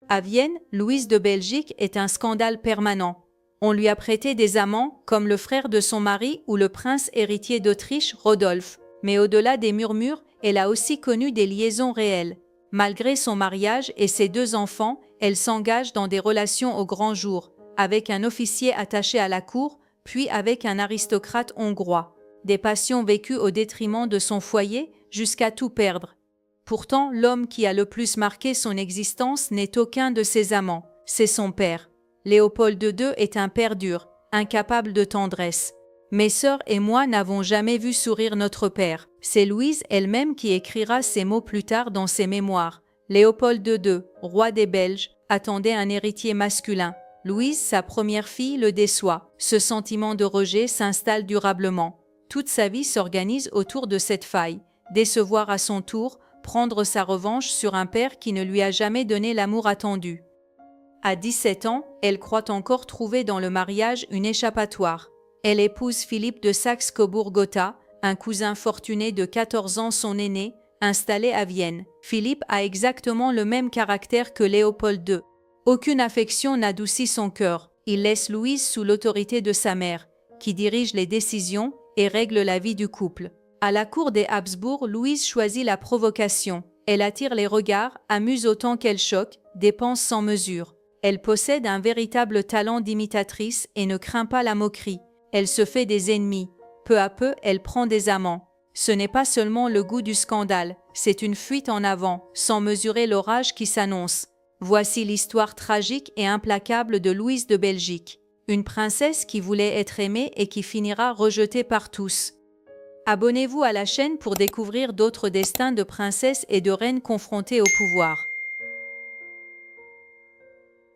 À Vienne, Louise de Belgique est un scandale permanent. On lui a prêté des amants, comme le frère de son mari ou le prince héritier d'Autriche, Rodolphe. Mais au-delà des murmures, elle a aussi connu des liaisons réelles. Malgré son mariage et ses 2 enfants, elle s'engage dans des relations au grand jour, avec un officier attaché à la cour, puis avec un aristocrate hongrois. Des passions vécues au détriment de son foyer, jusqu'à tout perdre. Pourtant, l'homme qui a le plus marqué son existence n'est aucun de ses amants, c'est son père. Léopold II est un père dur, incapable de tendresse. Mes sœurs et moi n'avons jamais vu sourire notre père. C'est Louise elle-même qui écrira ces mots plus tard dans ses mémoires. Léopold II, roi des Belges, attendait un héritier masculin. Louise, sa première fille, le déçoit. Ce sentiment de rejet s'installe durablement. Toute sa vie s'organise autour de cette faille. Décevoir à son tour, prendre sa revanche sur un père qui ne lui a jamais donné l'amour attendu. À 17 ans, elle croit encore trouver dans le mariage une échappatoire. Elle épouse Philippe de Saxe-Cobourg-Gotha, un cousin fortuné de 14 ans son aîné, installé à Vienne. Philippe a exactement le même caractère que Léopold II. Aucune affection n'adoucit son cœur. Il laisse Louise sous l'autorité de sa mère, qui dirige les décisions et règle la vie du couple. À la cour des Habsbourg, Louise choisit la provocation. Elle attire les regards, amuse autant qu'elle choque, dépense sans mesure. Elle possède un véritable talent d'imitatrice et ne craint pas la moquerie. Elle se fait des ennemis. Peu à peu, elle prend des amants. Ce n'est pas seulement le goût du scandale, c'est une fuite en avant, sans mesurer l'orage qui s'annonce. Voici l'histoire tragique et implacable de Louise de Belgique. Une princesse qui voulait être aimée et qui finira rejetée par tous. Abonnez-vous à la chaîne pour découvrir d'autres destins de princesses et de reines confrontées au pouvoir.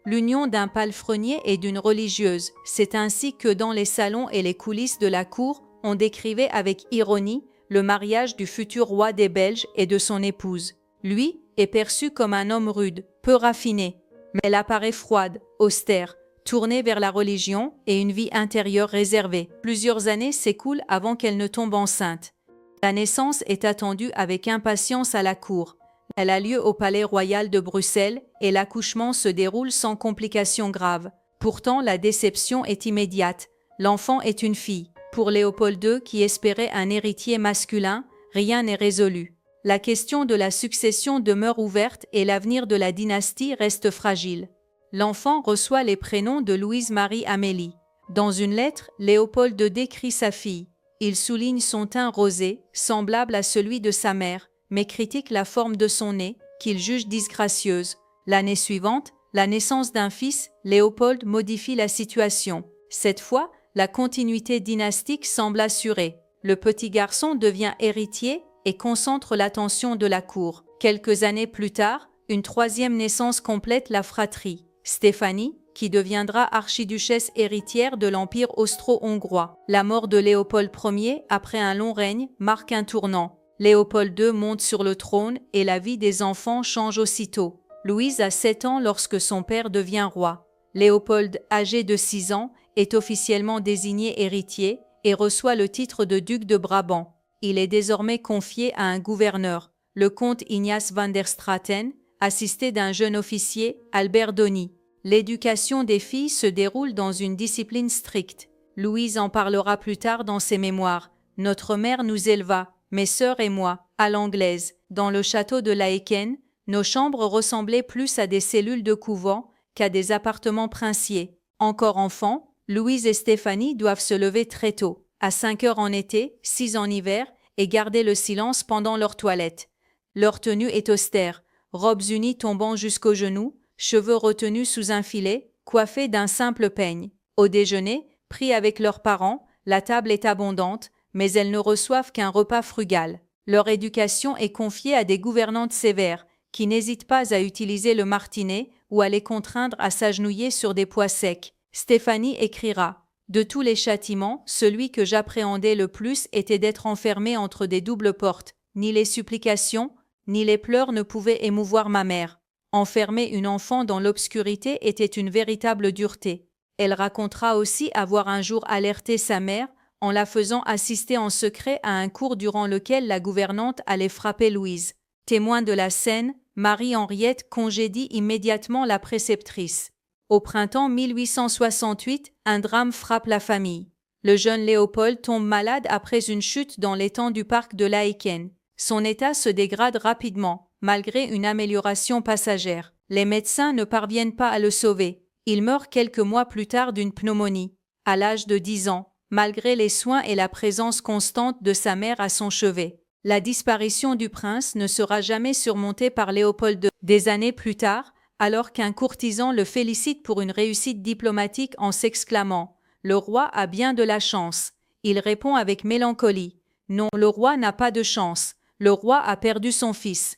L'union d'un palefrenier et d'une religieuse, c'est ainsi que dans les salons et les coulisses de la cour, on décrivait avec ironie le mariage du futur roi des Belges et de son épouse. Lui est perçu comme un homme rude, peu raffiné, mais elle apparaît froide, austère, tournée vers la religion et une vie intérieure réservée. Plusieurs années s'écoulent avant qu'elle ne tombe enceinte. La naissance est attendue avec impatience à la cour. Elle a lieu au Palais royal de Bruxelles et l'accouchement se déroule sans complications graves. Pourtant, la déception est immédiate. L'enfant est une fille. Pour Léopold II, qui espérait un héritier masculin, rien n'est résolu. La question de la succession demeure ouverte et l'avenir de la dynastie reste fragile. L'enfant reçoit les prénoms de Louise-Marie-Amélie. Dans une lettre, Léopold II décrit sa fille. Il souligne son teint rosé, semblable à celui de sa mère, mais critique la forme de son nez, qu'il juge disgracieuse. L'année suivante, la naissance d'un fils, Léopold modifie la situation. Cette fois, la continuité dynastique semble assurée. Le petit garçon devient héritier et concentre l'attention de la cour. Quelques années plus tard, une 3e naissance complète la fratrie. Stéphanie, qui deviendra archiduchesse héritière de l'Empire austro-hongrois. La mort de Léopold Ier, après un long règne, marque un tournant. Léopold II monte sur le trône et la vie des enfants change aussitôt. Louise a 7 ans lorsque son père devient roi. Léopold, âgé de 6 ans, est officiellement désigné héritier et reçoit le titre de duc de Brabant. Il est désormais confié à un gouverneur, le comte Ignace van der Straten, assisté d'un jeune officier, Albert Donny. L'éducation des filles se déroule dans une discipline stricte. Louise en parlera plus tard dans ses mémoires. Notre mère nous éleva, mes sœurs et moi, à l'anglaise. Dans le château de Laeken, nos chambres ressemblaient plus à des cellules de couvent qu'à des appartements princiers. Encore enfants, Louise et Stéphanie doivent se lever très tôt, à 5 heures en été, 6 en hiver, et garder le silence pendant leur toilette. Leur tenue est austère, robes unies tombant jusqu'aux genoux, cheveux retenus sous un filet, coiffés d'un simple peigne. Au déjeuner, pris avec leurs parents, la table est abondante, mais elles ne reçoivent qu'un repas frugal. Leur éducation est confiée à des gouvernantes sévères, qui n'hésitent pas à utiliser le martinet ou à les contraindre à s'agenouiller sur des pois secs. Stéphanie écrira « De tous les châtiments, celui que j'appréhendais le plus était d'être enfermée entre des doubles portes. Ni les supplications, ni les pleurs ne pouvaient émouvoir ma mère. Enfermer une enfant dans l'obscurité était une véritable dureté. » Elle racontera aussi avoir un jour alerté sa mère en la faisant assister en secret à un cours durant lequel la gouvernante allait frapper Louise. Témoin de la scène, Marie-Henriette congédie immédiatement la préceptrice. Au printemps 1868, un drame frappe la famille. Le jeune Léopold tombe malade après une chute dans l'étang du parc de Laeken. Son état se dégrade rapidement, malgré une amélioration passagère. Les médecins ne parviennent pas à le sauver. Il meurt quelques mois plus tard d'une pneumonie, à l'âge de 10 ans, malgré les soins et la présence constante de sa mère à son chevet. La disparition du prince ne sera jamais surmontée par Léopold II. Des années plus tard, alors qu'un courtisan le félicite pour une réussite diplomatique en s'exclamant « Le roi a bien de la chance », il répond avec mélancolie « Non, le roi n'a pas de chance, le roi a perdu son fils ».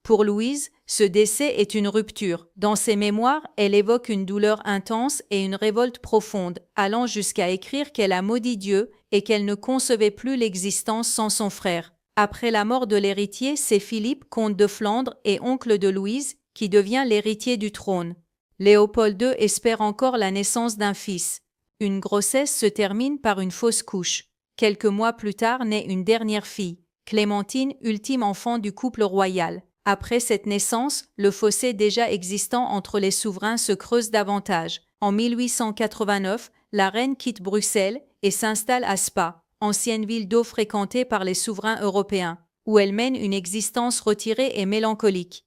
Pour Louise, ce décès est une rupture. Dans ses mémoires, elle évoque une douleur intense et une révolte profonde, allant jusqu'à écrire qu'elle a maudit Dieu et qu'elle ne concevait plus l'existence sans son frère. Après la mort de l'héritier, c'est Philippe, comte de Flandre et oncle de Louise, qui devient l'héritier du trône. Léopold II espère encore la naissance d'un fils. Une grossesse se termine par une fausse couche. Quelques mois plus tard naît une dernière fille, Clémentine, ultime enfant du couple royal. Après cette naissance, le fossé déjà existant entre les souverains se creuse davantage. En 1889, la reine quitte Bruxelles et s'installe à Spa, ancienne ville d'eau fréquentée par les souverains européens, où elle mène une existence retirée et mélancolique.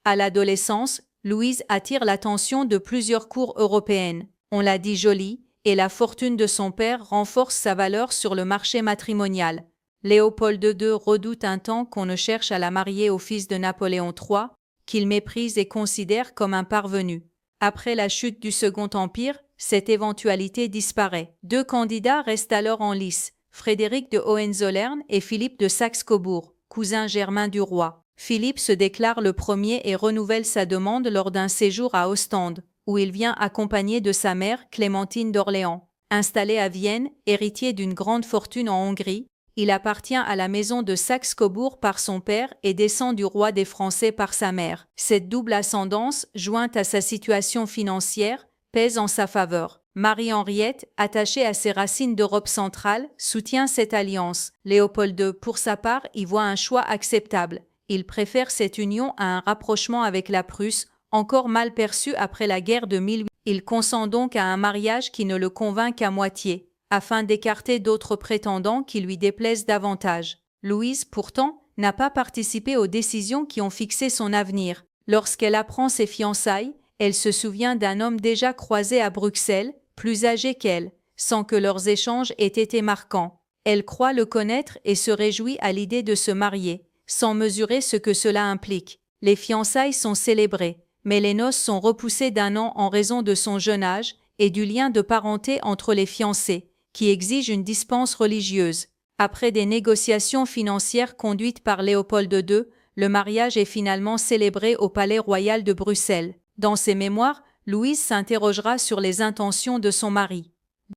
À l'adolescence, Louise attire l'attention de plusieurs cours européennes. On l'a dit jolie, et la fortune de son père renforce sa valeur sur le marché matrimonial. Léopold II redoute un temps qu'on ne cherche à la marier au fils de Napoléon III, qu'il méprise et considère comme un parvenu. Après la chute du Second Empire, cette éventualité disparaît. Deux candidats restent alors en lice, Frédéric de Hohenzollern et Philippe de Saxe-Cobourg, cousin germain du roi. Philippe se déclare le premier et renouvelle sa demande lors d'un séjour à Ostende, où il vient accompagné de sa mère, Clémentine d'Orléans. Installé à Vienne, héritier d'une grande fortune en Hongrie, il appartient à la maison de Saxe-Cobourg par son père et descend du roi des Français par sa mère. Cette double ascendance, jointe à sa situation financière, pèse en sa faveur. Marie-Henriette, attachée à ses racines d'Europe centrale, soutient cette alliance. Léopold II, pour sa part, y voit un choix acceptable. Il préfère cette union à un rapprochement avec la Prusse, encore mal perçu après la guerre de 1800. Il consent donc à un mariage qui ne le convainc qu'à moitié, afin d'écarter d'autres prétendants qui lui déplaisent davantage. Louise, pourtant, n'a pas participé aux décisions qui ont fixé son avenir. Lorsqu'elle apprend ses fiançailles, elle se souvient d'un homme déjà croisé à Bruxelles, plus âgé qu'elle, sans que leurs échanges aient été marquants. Elle croit le connaître et se réjouit à l'idée de se marier, sans mesurer ce que cela implique. Les fiançailles sont célébrées, mais les noces sont repoussées d'un an en raison de son jeune âge et du lien de parenté entre les fiancés, qui exige une dispense religieuse. Après des négociations financières conduites par Léopold II, le mariage est finalement célébré au Palais royal de Bruxelles. Dans ses mémoires, Louise s'interrogera sur les intentions de son mari.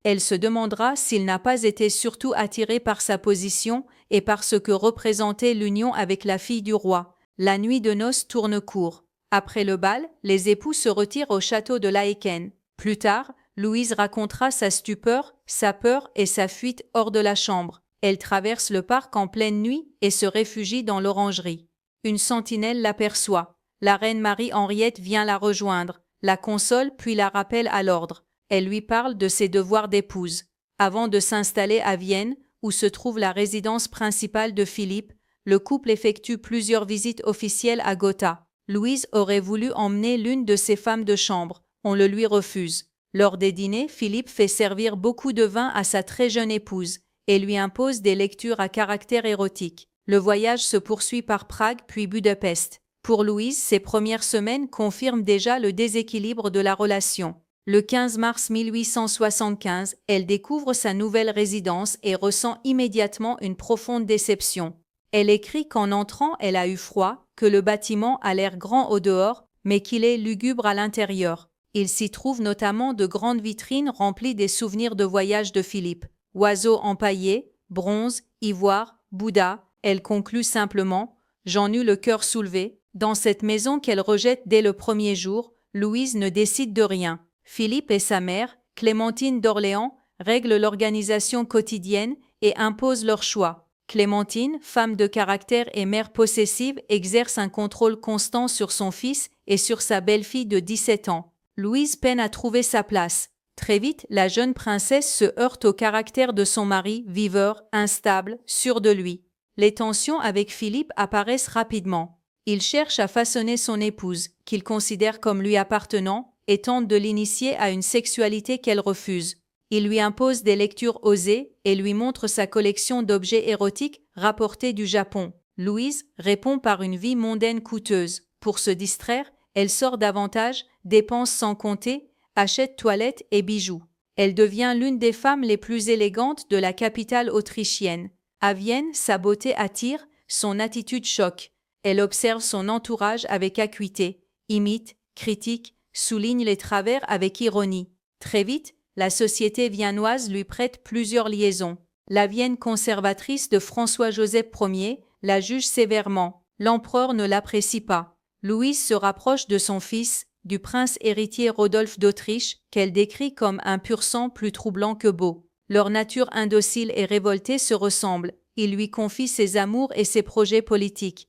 Elle se demandera s'il n'a pas été surtout attiré par sa position et par ce que représentait l'union avec la fille du roi. La nuit de noces tourne court. Après le bal, les époux se retirent au château de Laeken. Plus tard, Louise racontera sa stupeur, sa peur et sa fuite hors de la chambre. Elle traverse le parc en pleine nuit et se réfugie dans l'orangerie. Une sentinelle l'aperçoit. La reine Marie-Henriette vient la rejoindre, la console puis la rappelle à l'ordre. Elle lui parle de ses devoirs d'épouse. Avant de s'installer à Vienne, où se trouve la résidence principale de Philippe, le couple effectue plusieurs visites officielles à Gotha. Louise aurait voulu emmener l'une de ses femmes de chambre. On le lui refuse. Lors des dîners, Philippe fait servir beaucoup de vin à sa très jeune épouse et lui impose des lectures à caractère érotique. Le voyage se poursuit par Prague puis Budapest. Pour Louise, ces premières semaines confirment déjà le déséquilibre de la relation. Le 15 mars 1875, elle découvre sa nouvelle résidence et ressent immédiatement une profonde déception. Elle écrit qu'en entrant, elle a eu froid, que le bâtiment a l'air grand au dehors, mais qu'il est lugubre à l'intérieur. Il s'y trouve notamment de grandes vitrines remplies des souvenirs de voyage de Philippe. Oiseaux empaillés, bronze, ivoire, Bouddha, elle conclut simplement « J'en eus le cœur soulevé ». Dans cette maison qu'elle rejette dès le premier jour, Louise ne décide de rien. Philippe et sa mère, Clémentine d'Orléans, règlent l'organisation quotidienne et imposent leur choix. Clémentine, femme de caractère et mère possessive, exerce un contrôle constant sur son fils et sur sa belle-fille de 17 ans. Louise peine à trouver sa place. Très vite, la jeune princesse se heurte au caractère de son mari, viveur, instable, sûr de lui. Les tensions avec Philippe apparaissent rapidement. Il cherche à façonner son épouse, qu'il considère comme lui appartenant, et tente de l'initier à une sexualité qu'elle refuse. Il lui impose des lectures osées et lui montre sa collection d'objets érotiques rapportés du Japon. Louise répond par une vie mondaine coûteuse. Pour se distraire, elle sort davantage, dépense sans compter, achète toilettes et bijoux. Elle devient l'une des femmes les plus élégantes de la capitale autrichienne. À Vienne, sa beauté attire, son attitude choque. Elle observe son entourage avec acuité, imite, critique, souligne les travers avec ironie. Très vite, la société viennoise lui prête plusieurs liaisons. La Vienne conservatrice de François-Joseph Ier la juge sévèrement. L'empereur ne l'apprécie pas. Louise se rapproche de son fils, du prince héritier Rodolphe d'Autriche, qu'elle décrit comme un pur sang plus troublant que beau. Leur nature indocile et révoltée se ressemble. Il lui confie ses amours et ses projets politiques.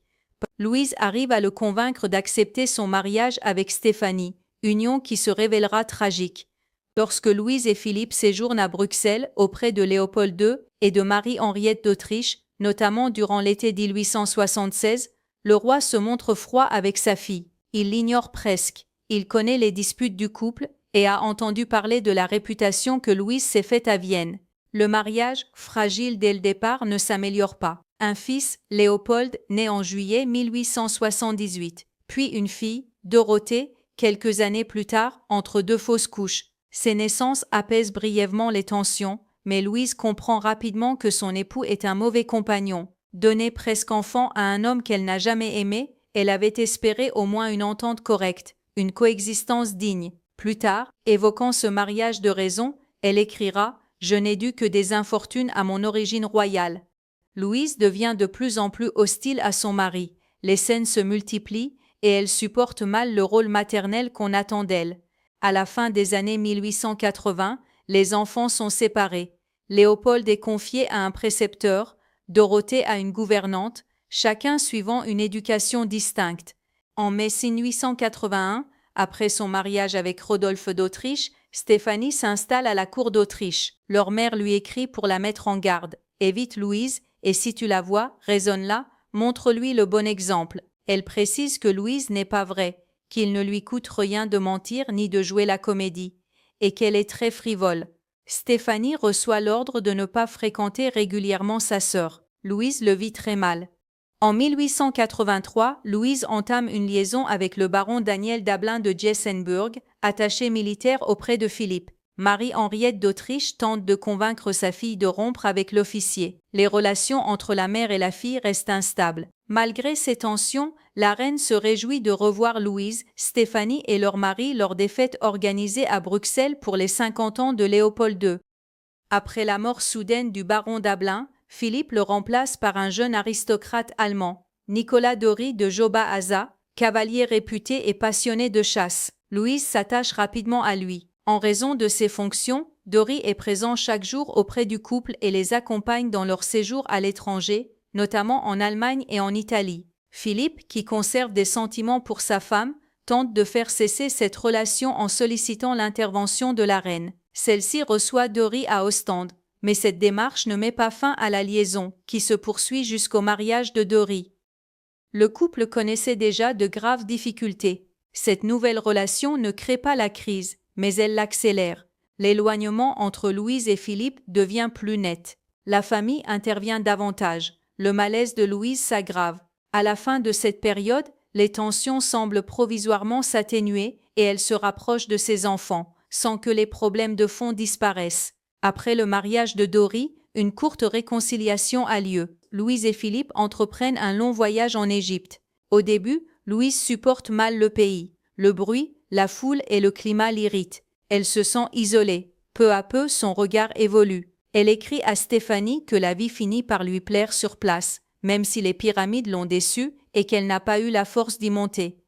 Louise arrive à le convaincre d'accepter son mariage avec Stéphanie, union qui se révélera tragique. Lorsque Louise et Philippe séjournent à Bruxelles auprès de Léopold II et de Marie-Henriette d'Autriche, notamment durant l'été 1876, le roi se montre froid avec sa fille. Il l'ignore presque. Il connaît les disputes du couple et a entendu parler de la réputation que Louise s'est faite à Vienne. Le mariage, fragile dès le départ, ne s'améliore pas. Un fils, Léopold, né en juillet 1878, puis une fille, Dorothée, quelques années plus tard, entre deux fausses couches. Ces naissances apaisent brièvement les tensions, mais Louise comprend rapidement que son époux est un mauvais compagnon. Donnée presque enfant à un homme qu'elle n'a jamais aimé, elle avait espéré au moins une entente correcte, une coexistence digne. Plus tard, évoquant ce mariage de raison, elle écrira « Je n'ai dû que des infortunes à mon origine royale ». Louise devient de plus en plus hostile à son mari. Les scènes se multiplient et elle supporte mal le rôle maternel qu'on attend d'elle. À la fin des années 1880, les enfants sont séparés. Léopold est confié à un précepteur, Dorothée à une gouvernante, chacun suivant une éducation distincte. En mai 1881, après son mariage avec Rodolphe d'Autriche, Stéphanie s'installe à la cour d'Autriche. Leur mère lui écrit pour la mettre en garde. Évite Louise, et si tu la vois, raisonne-la, montre-lui le bon exemple. Elle précise que Louise n'est pas vraie, qu'il ne lui coûte rien de mentir ni de jouer la comédie, et qu'elle est très frivole. Stéphanie reçoit l'ordre de ne pas fréquenter régulièrement sa sœur. Louise le vit très mal. En 1883, Louise entame une liaison avec le baron Daniel d'Ablain de Jessenburg, attaché militaire auprès de Philippe. Marie-Henriette d'Autriche tente de convaincre sa fille de rompre avec l'officier. Les relations entre la mère et la fille restent instables. Malgré ces tensions, la reine se réjouit de revoir Louise, Stéphanie et leur mari lors des fêtes organisées à Bruxelles pour les 50 ans de Léopold II. Après la mort soudaine du baron d'Ablain, Philippe le remplace par un jeune aristocrate allemand, Nicolas Dory de Joba-Haza, cavalier réputé et passionné de chasse. Louise s'attache rapidement à lui. En raison de ses fonctions, Dory est présent chaque jour auprès du couple et les accompagne dans leur séjour à l'étranger, notamment en Allemagne et en Italie. Philippe, qui conserve des sentiments pour sa femme, tente de faire cesser cette relation en sollicitant l'intervention de la reine. Celle-ci reçoit Dory à Ostende, mais cette démarche ne met pas fin à la liaison, qui se poursuit jusqu'au mariage de Dory. Le couple connaissait déjà de graves difficultés. Cette nouvelle relation ne crée pas la crise, mais elle l'accélère. L'éloignement entre Louise et Philippe devient plus net. La famille intervient davantage. Le malaise de Louise s'aggrave. À la fin de cette période, les tensions semblent provisoirement s'atténuer et elle se rapproche de ses enfants, sans que les problèmes de fond disparaissent. Après le mariage de Dory, une courte réconciliation a lieu. Louise et Philippe entreprennent un long voyage en Égypte. Au début, Louise supporte mal le pays. Le bruit, la foule et le climat l'irritent. Elle se sent isolée. Peu à peu, son regard évolue. Elle écrit à Stéphanie que la vie finit par lui plaire sur place, même si les pyramides l'ont déçue et qu'elle n'a pas eu la force d'y monter.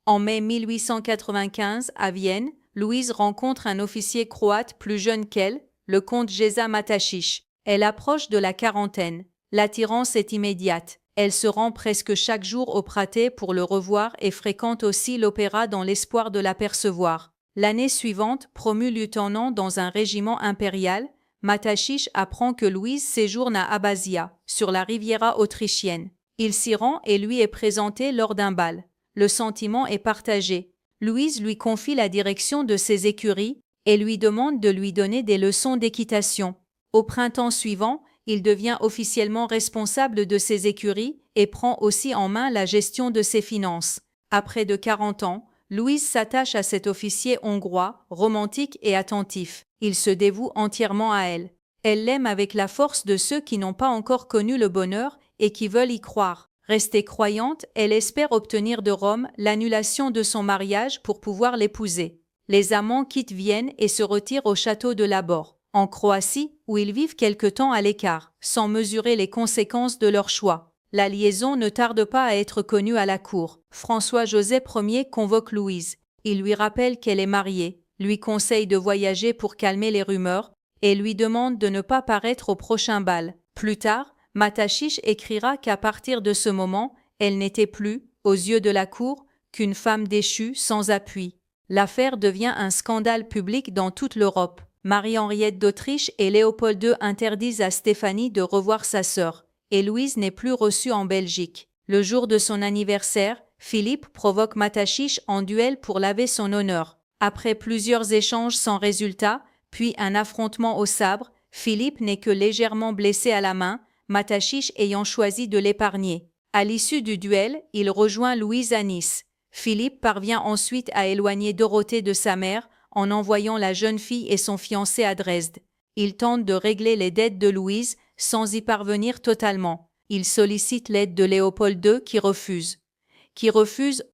En mai 1895, à Vienne, Louise rencontre un officier croate plus jeune qu'elle, le comte Géza Matašić. Elle approche de la quarantaine. L'attirance est immédiate. Elle se rend presque chaque jour au Prater pour le revoir et fréquente aussi l'opéra dans l'espoir de l'apercevoir. L'année suivante, promu lieutenant dans un régiment impérial, Matachiche apprend que Louise séjourne à Abbazia, sur la Riviera autrichienne. Il s'y rend et lui est présenté lors d'un bal. Le sentiment est partagé. Louise lui confie la direction de ses écuries et lui demande de lui donner des leçons d'équitation. Au printemps suivant, il devient officiellement responsable de ses écuries et prend aussi en main la gestion de ses finances. Après de 40 ans, Louise s'attache à cet officier hongrois, romantique et attentif. Il se dévoue entièrement à elle. Elle l'aime avec la force de ceux qui n'ont pas encore connu le bonheur et qui veulent y croire. Restée croyante, elle espère obtenir de Rome l'annulation de son mariage pour pouvoir l'épouser. Les amants quittent Vienne et se retirent au château de Labor, en Croatie, où ils vivent quelque temps à l'écart, sans mesurer les conséquences de leur choix. La liaison ne tarde pas à être connue à la cour. François-Joseph Ier convoque Louise. Il lui rappelle qu'elle est mariée, lui conseille de voyager pour calmer les rumeurs, et lui demande de ne pas paraître au prochain bal. Plus tard, Matachiche écrira qu'à partir de ce moment, elle n'était plus, aux yeux de la cour, qu'une femme déchue sans appui. L'affaire devient un scandale public dans toute l'Europe. Marie-Henriette d'Autriche et Léopold II interdisent à Stéphanie de revoir sa sœur, et Louise n'est plus reçue en Belgique. Le jour de son anniversaire, Philippe provoque Matachiche en duel pour laver son honneur. Après plusieurs échanges sans résultat, puis un affrontement au sabre, Philippe n'est que légèrement blessé à la main, Matachiche ayant choisi de l'épargner. À l'issue du duel, il rejoint Louise à Nice. Philippe parvient ensuite à éloigner Dorothée de sa mère en envoyant la jeune fille et son fiancé à Dresde. Il tente de régler les dettes de Louise sans y parvenir totalement. Il sollicite l'aide de Léopold II qui refuse.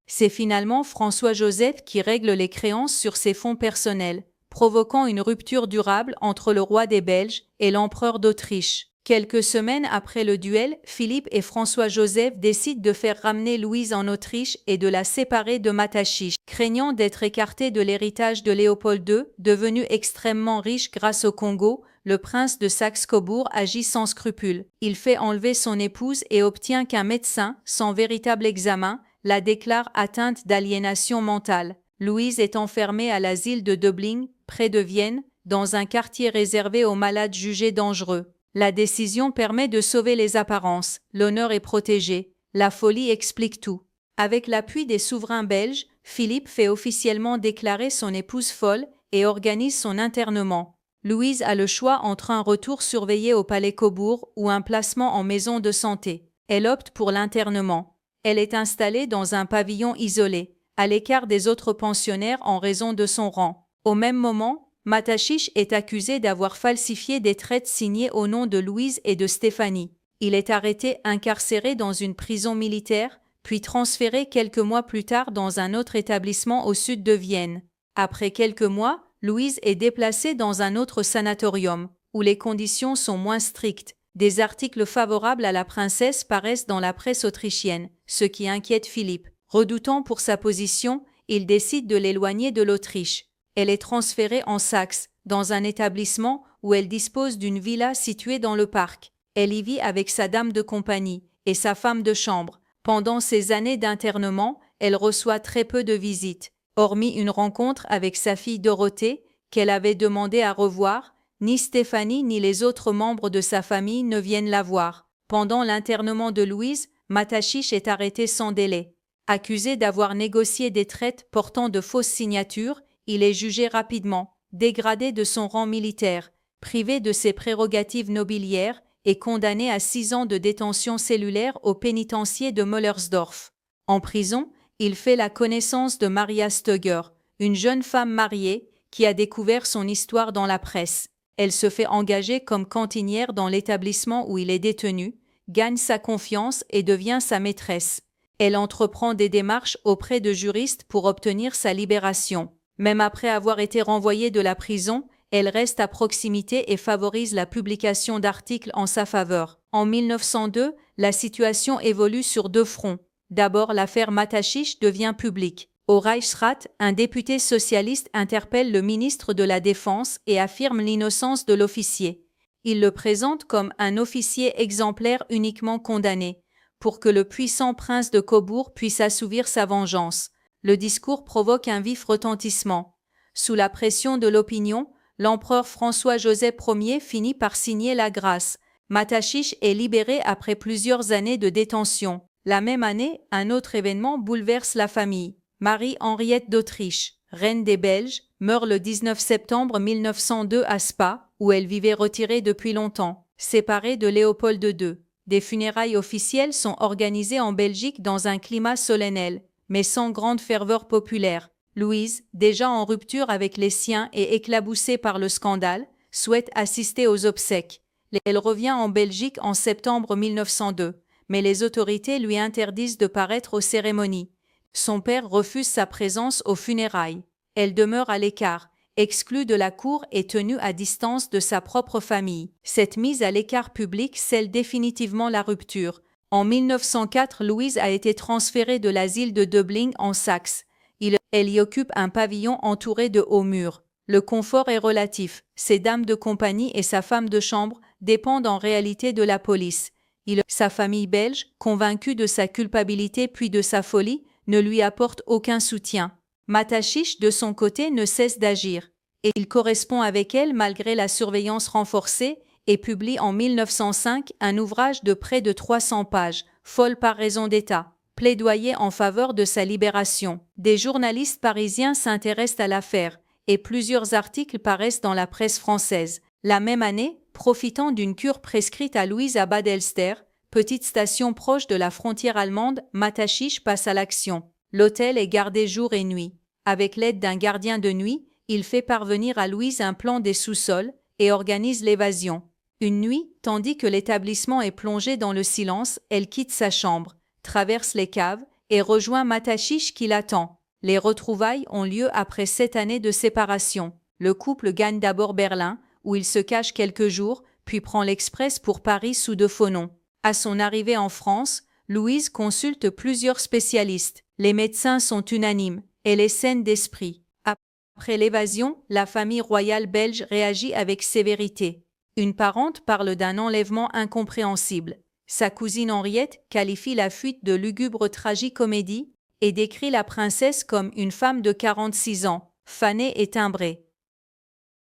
C'est finalement François-Joseph qui règle les créances sur ses fonds personnels, provoquant une rupture durable entre le roi des Belges et l'empereur d'Autriche. Quelques semaines après le duel, Philippe et François-Joseph décident de faire ramener Louise en Autriche et de la séparer de Matachiche. Craignant d'être écarté de l'héritage de Léopold II, devenu extrêmement riche grâce au Congo, le prince de Saxe-Cobourg agit sans scrupule. Il fait enlever son épouse et obtient qu'un médecin, sans véritable examen, la déclare atteinte d'aliénation mentale. Louise est enfermée à l'asile de Döbling, près de Vienne, dans un quartier réservé aux malades jugés dangereux. La décision permet de sauver les apparences, l'honneur est protégé, la folie explique tout. Avec l'appui des souverains belges, Philippe fait officiellement déclarer son épouse folle et organise son internement. Louise a le choix entre un retour surveillé au palais Cobourg ou un placement en maison de santé. Elle opte pour l'internement. Elle est installée dans un pavillon isolé, à l'écart des autres pensionnaires en raison de son rang. Au même moment, Matachiche est accusé d'avoir falsifié des traites signées au nom de Louise et de Stéphanie. Il est arrêté, incarcéré dans une prison militaire, puis transféré quelques mois plus tard dans un autre établissement au sud de Vienne. Après quelques mois, Louise est déplacée dans un autre sanatorium, où les conditions sont moins strictes. Des articles favorables à la princesse paraissent dans la presse autrichienne, ce qui inquiète Philippe. Redoutant pour sa position, il décide de l'éloigner de l'Autriche. Elle est transférée en Saxe, dans un établissement où elle dispose d'une villa située dans le parc. Elle y vit avec sa dame de compagnie et sa femme de chambre. Pendant ces années d'internement, elle reçoit très peu de visites. Hormis une rencontre avec sa fille Dorothée, qu'elle avait demandé à revoir, ni Stéphanie ni les autres membres de sa famille ne viennent la voir. Pendant l'internement de Louise, Matachiche est arrêté sans délai. Accusé d'avoir négocié des traites portant de fausses signatures, il est jugé rapidement, dégradé de son rang militaire, privé de ses prérogatives nobiliaires et condamné à 6 ans de détention cellulaire au pénitencier de Möllersdorf. En prison, il fait la connaissance de Maria Stöger, une jeune femme mariée qui a découvert son histoire dans la presse. Elle se fait engager comme cantinière dans l'établissement où il est détenu, gagne sa confiance et devient sa maîtresse. Elle entreprend des démarches auprès de juristes pour obtenir sa libération. Même après avoir été renvoyée de la prison, elle reste à proximité et favorise la publication d'articles en sa faveur. En 1902, la situation évolue sur 2 fronts. D'abord, l'affaire Matachiche devient publique. Au Reichsrat, un député socialiste interpelle le ministre de la Défense et affirme l'innocence de l'officier. Il le présente comme un officier exemplaire uniquement condamné, pour que le puissant prince de Cobourg puisse assouvir sa vengeance. Le discours provoque un vif retentissement. Sous la pression de l'opinion, l'empereur François-Joseph Ier finit par signer la grâce. Matachiche est libéré après plusieurs années de détention. La même année, un autre événement bouleverse la famille. Marie-Henriette d'Autriche, reine des Belges, meurt le 19 septembre 1902 à Spa, où elle vivait retirée depuis longtemps, séparée de Léopold II. Des funérailles officielles sont organisées en Belgique dans un climat solennel, mais sans grande ferveur populaire. Louise, déjà en rupture avec les siens et éclaboussée par le scandale, souhaite assister aux obsèques. Elle revient en Belgique en septembre 1902, mais les autorités lui interdisent de paraître aux cérémonies. Son père refuse sa présence aux funérailles. Elle demeure à l'écart, exclue de la cour et tenue à distance de sa propre famille. Cette mise à l'écart public scelle définitivement la rupture. En 1904, Louise a été transférée de l'asile de Dublin en Saxe. Elle y occupe un pavillon entouré de hauts murs. Le confort est relatif. Ses dames de compagnie et sa femme de chambre dépendent en réalité de la police. Sa famille belge, convaincue de sa culpabilité puis de sa folie, ne lui apporte aucun soutien. Matachiche, de son côté, ne cesse d'agir, et il correspond avec elle malgré la surveillance renforcée et publie en 1905 un ouvrage de près de 300 pages, Folle par raison d'État, plaidoyer en faveur de sa libération. Des journalistes parisiens s'intéressent à l'affaire, et plusieurs articles paraissent dans la presse française. La même année, profitant d'une cure prescrite à Louise à Bad Elster, petite station proche de la frontière allemande, Matachiche passe à l'action. L'hôtel est gardé jour et nuit. Avec l'aide d'un gardien de nuit, il fait parvenir à Louise un plan des sous-sols et organise l'évasion. Une nuit, tandis que l'établissement est plongé dans le silence, elle quitte sa chambre, traverse les caves et rejoint Matachiche qui l'attend. Les retrouvailles ont lieu après 7 années de séparation. Le couple gagne d'abord Berlin, où il se cache quelques jours, puis prend l'express pour Paris sous de faux noms. À son arrivée en France, Louise consulte plusieurs spécialistes. Les médecins sont unanimes. Elle est saine d'esprit. Après l'évasion, la famille royale belge réagit avec sévérité. Une parente parle d'un enlèvement incompréhensible. Sa cousine Henriette qualifie la fuite de lugubre tragicomédie et décrit la princesse comme une femme de 46 ans, fanée et timbrée.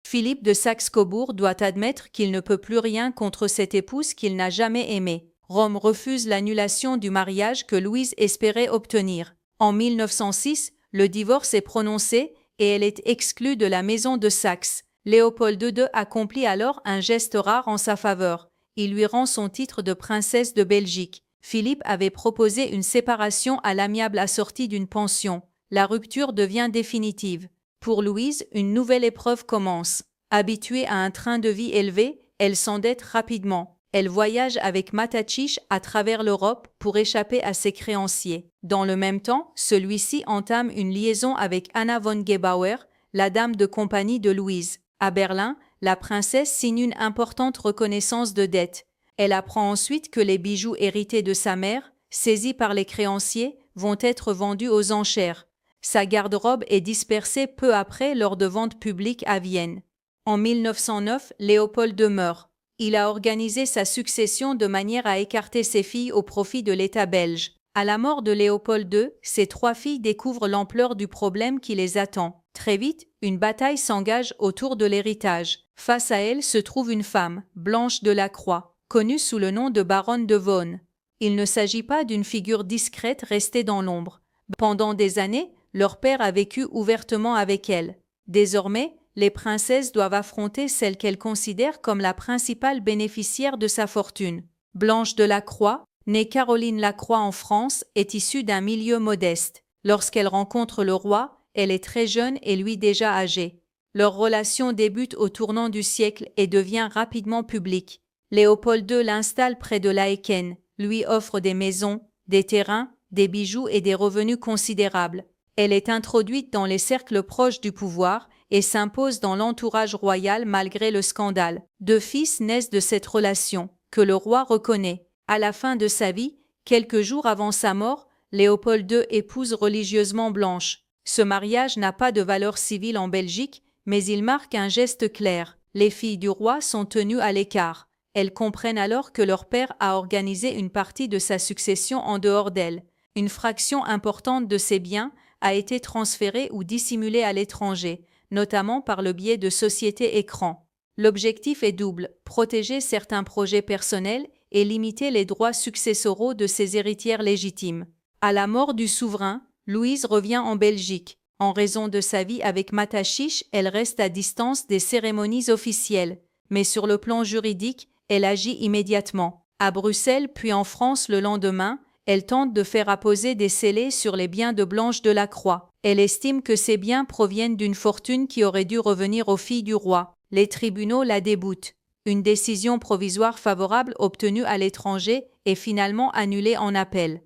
Philippe de Saxe-Cobourg doit admettre qu'il ne peut plus rien contre cette épouse qu'il n'a jamais aimée. Rome refuse l'annulation du mariage que Louise espérait obtenir. En 1906, le divorce est prononcé et elle est exclue de la maison de Saxe. Léopold II accomplit alors un geste rare en sa faveur. Il lui rend son titre de princesse de Belgique. Philippe avait proposé une séparation à l'amiable assortie d'une pension. La rupture devient définitive. Pour Louise, une nouvelle épreuve commence. Habituée à un train de vie élevé, elle s'endette rapidement. Elle voyage avec Matachiche à travers l'Europe pour échapper à ses créanciers. Dans le même temps, celui-ci entame une liaison avec Anna von Gebauer, la dame de compagnie de Louise. À Berlin, la princesse signe une importante reconnaissance de dette. Elle apprend ensuite que les bijoux hérités de sa mère, saisis par les créanciers, vont être vendus aux enchères. Sa garde-robe est dispersée peu après lors de ventes publiques à Vienne. En 1909, Léopold II meurt. Il a organisé sa succession de manière à écarter ses filles au profit de l'État belge. À la mort de Léopold II, ses 3 filles découvrent l'ampleur du problème qui les attend. Très vite, une bataille s'engage autour de l'héritage. Face à elle se trouve une femme, Blanche de la Croix, connue sous le nom de baronne de Vaune. Il ne s'agit pas d'une figure discrète restée dans l'ombre. Pendant des années, leur père a vécu ouvertement avec elle. Désormais, les princesses doivent affronter celle qu'elles considèrent comme la principale bénéficiaire de sa fortune. Blanche de la Croix, née Caroline Lacroix en France, est issue d'un milieu modeste. Lorsqu'elle rencontre le roi, elle est très jeune et lui déjà âgé. Leur relation débute au tournant du siècle et devient rapidement publique. Léopold II l'installe près de Laeken, lui offre des maisons, des terrains, des bijoux et des revenus considérables. Elle est introduite dans les cercles proches du pouvoir et s'impose dans l'entourage royal malgré le scandale. 2 fils naissent de cette relation, que le roi reconnaît. À la fin de sa vie, quelques jours avant sa mort, Léopold II épouse religieusement Blanche. Ce mariage n'a pas de valeur civile en Belgique, mais il marque un geste clair. Les filles du roi sont tenues à l'écart. Elles comprennent alors que leur père a organisé une partie de sa succession en dehors d'elles. Une fraction importante de ses biens a été transférée ou dissimulée à l'étranger, notamment par le biais de sociétés écrans. L'objectif est double, protéger certains projets personnels et limiter les droits successoraux de ses héritières légitimes. À la mort du souverain, Louise revient en Belgique. En raison de sa vie avec Matachiche, elle reste à distance des cérémonies officielles. Mais sur le plan juridique, elle agit immédiatement. À Bruxelles puis en France le lendemain, elle tente de faire apposer des scellés sur les biens de Blanche de la Croix. Elle estime que ces biens proviennent d'une fortune qui aurait dû revenir aux filles du roi. Les tribunaux la déboutent. Une décision provisoire favorable obtenue à l'étranger est finalement annulée en appel.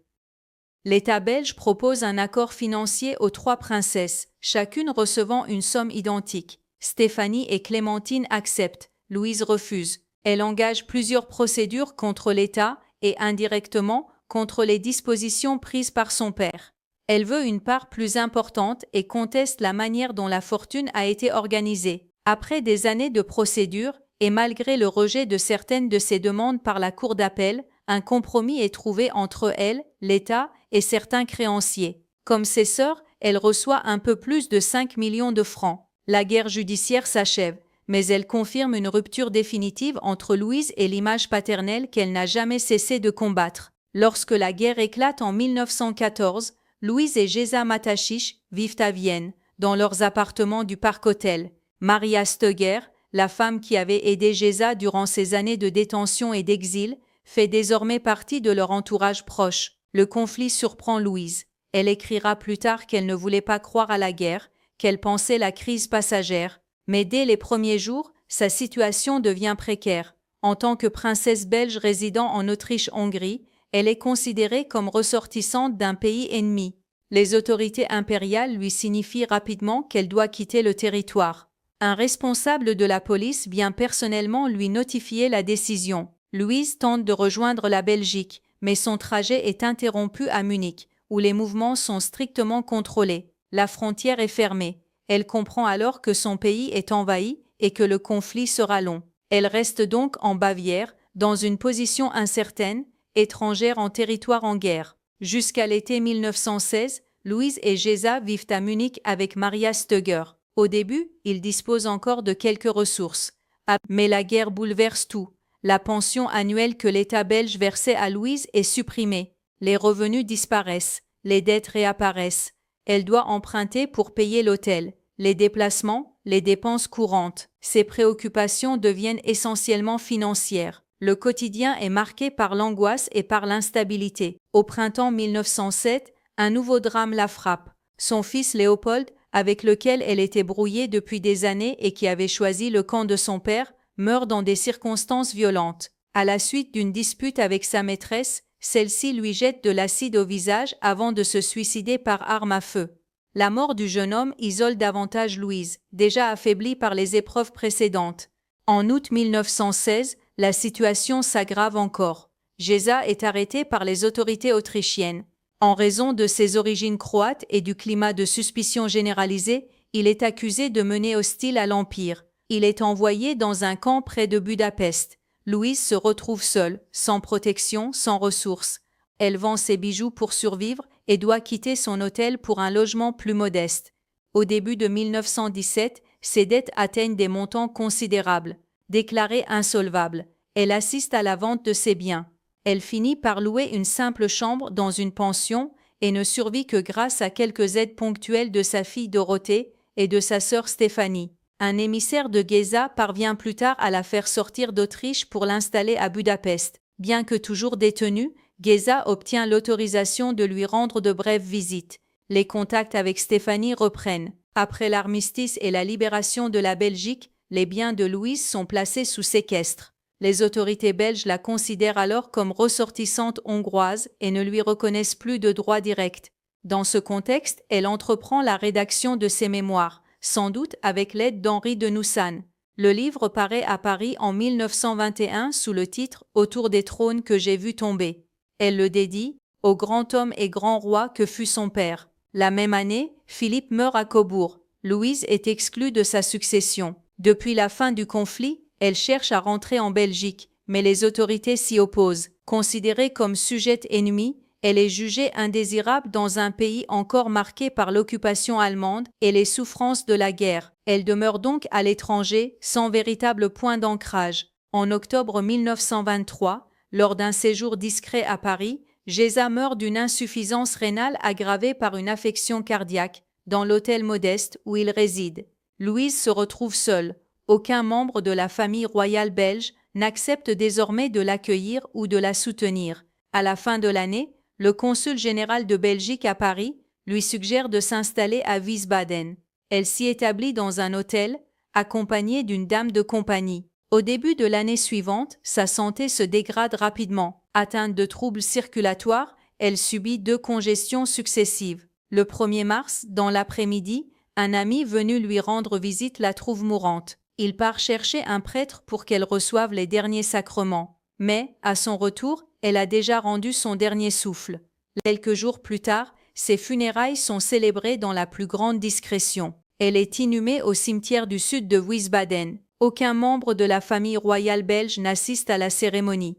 L'État belge propose un accord financier aux 3 princesses, chacune recevant une somme identique. Stéphanie et Clémentine acceptent, Louise refuse. Elle engage plusieurs procédures contre l'État et indirectement contre les dispositions prises par son père. Elle veut une part plus importante et conteste la manière dont la fortune a été organisée. Après des années de procédures, et malgré le rejet de certaines de ses demandes par la Cour d'appel, un compromis est trouvé entre elle, l'État et certains créanciers. Comme ses sœurs, elle reçoit un peu plus de 5 millions de francs. La guerre judiciaire s'achève, mais elle confirme une rupture définitive entre Louise et l'image paternelle qu'elle n'a jamais cessé de combattre. Lorsque la guerre éclate en 1914, Louise et Géza Matachiche vivent à Vienne, dans leurs appartements du Parc Hôtel. Maria Stöger, la femme qui avait aidé Géza durant ses années de détention et d'exil, fait désormais partie de leur entourage proche. Le conflit surprend Louise. Elle écrira plus tard qu'elle ne voulait pas croire à la guerre, qu'elle pensait la crise passagère. Mais dès les premiers jours, sa situation devient précaire. En tant que princesse belge résidant en Autriche-Hongrie, elle est considérée comme ressortissante d'un pays ennemi. Les autorités impériales lui signifient rapidement qu'elle doit quitter le territoire. Un responsable de la police vient personnellement lui notifier la décision. Louise tente de rejoindre la Belgique, mais son trajet est interrompu à Munich, où les mouvements sont strictement contrôlés. La frontière est fermée. Elle comprend alors que son pays est envahi et que le conflit sera long. Elle reste donc en Bavière, dans une position incertaine, étrangère en territoire en guerre. Jusqu'à l'été 1916, Louise et Géza vivent à Munich avec Maria Stöger. Au début, ils disposent encore de quelques ressources. Mais la guerre bouleverse tout. La pension annuelle que l'État belge versait à Louise est supprimée. Les revenus disparaissent. Les dettes réapparaissent. Elle doit emprunter pour payer l'hôtel, les déplacements, les dépenses courantes. Ses préoccupations deviennent essentiellement financières. Le quotidien est marqué par l'angoisse et par l'instabilité. Au printemps 1907, un nouveau drame la frappe. Son fils Léopold, avec lequel elle était brouillée depuis des années et qui avait choisi le camp de son père, meurt dans des circonstances violentes. À la suite d'une dispute avec sa maîtresse, celle-ci lui jette de l'acide au visage avant de se suicider par arme à feu. La mort du jeune homme isole davantage Louise, déjà affaiblie par les épreuves précédentes. En août 1916, la situation s'aggrave encore. Géza est arrêté par les autorités autrichiennes. En raison de ses origines croates et du climat de suspicion généralisée, il est accusé de mener hostile à l'Empire. Il est envoyé dans un camp près de Budapest. Louise se retrouve seule, sans protection, sans ressources. Elle vend ses bijoux pour survivre et doit quitter son hôtel pour un logement plus modeste. Au début de 1917, ses dettes atteignent des montants considérables. Déclarée insolvable, elle assiste à la vente de ses biens. Elle finit par louer une simple chambre dans une pension et ne survit que grâce à quelques aides ponctuelles de sa fille Dorothée et de sa sœur Stéphanie. Un émissaire de Géza parvient plus tard à la faire sortir d'Autriche pour l'installer à Budapest. Bien que toujours détenue, Géza obtient l'autorisation de lui rendre de brèves visites. Les contacts avec Stéphanie reprennent. Après l'armistice et la libération de la Belgique, les biens de Louise sont placés sous séquestre. Les autorités belges la considèrent alors comme ressortissante hongroise et ne lui reconnaissent plus de droits directs. Dans ce contexte, elle entreprend la rédaction de ses mémoires, sans doute avec l'aide d'Henri de Noussan. Le livre paraît à Paris en 1921 sous le titre « Autour des trônes que j'ai vu tomber ». Elle le dédie « Au grand homme et grand roi que fut son père ». La même année, Philippe meurt à Cobourg. Louise est exclue de sa succession. Depuis la fin du conflit, elle cherche à rentrer en Belgique, mais les autorités s'y opposent. Considérée comme sujette ennemie, elle est jugée indésirable dans un pays encore marqué par l'occupation allemande et les souffrances de la guerre. Elle demeure donc à l'étranger, sans véritable point d'ancrage. En octobre 1923, lors d'un séjour discret à Paris, Géza meurt d'une insuffisance rénale aggravée par une affection cardiaque, dans l'hôtel modeste où il réside. Louise se retrouve seule. Aucun membre de la famille royale belge n'accepte désormais de l'accueillir ou de la soutenir. À la fin de l'année, le consul général de Belgique à Paris lui suggère de s'installer à Wiesbaden. Elle s'y établit dans un hôtel, accompagnée d'une dame de compagnie. Au début de l'année suivante, sa santé se dégrade rapidement. Atteinte de troubles circulatoires, elle subit 2 congestions successives. Le 1er mars, dans l'après-midi, un ami venu lui rendre visite la trouve mourante. Il part chercher un prêtre pour qu'elle reçoive les derniers sacrements. Mais, à son retour, elle a déjà rendu son dernier souffle. Quelques jours plus tard, ses funérailles sont célébrées dans la plus grande discrétion. Elle est inhumée au cimetière du sud de Wiesbaden. Aucun membre de la famille royale belge n'assiste à la cérémonie.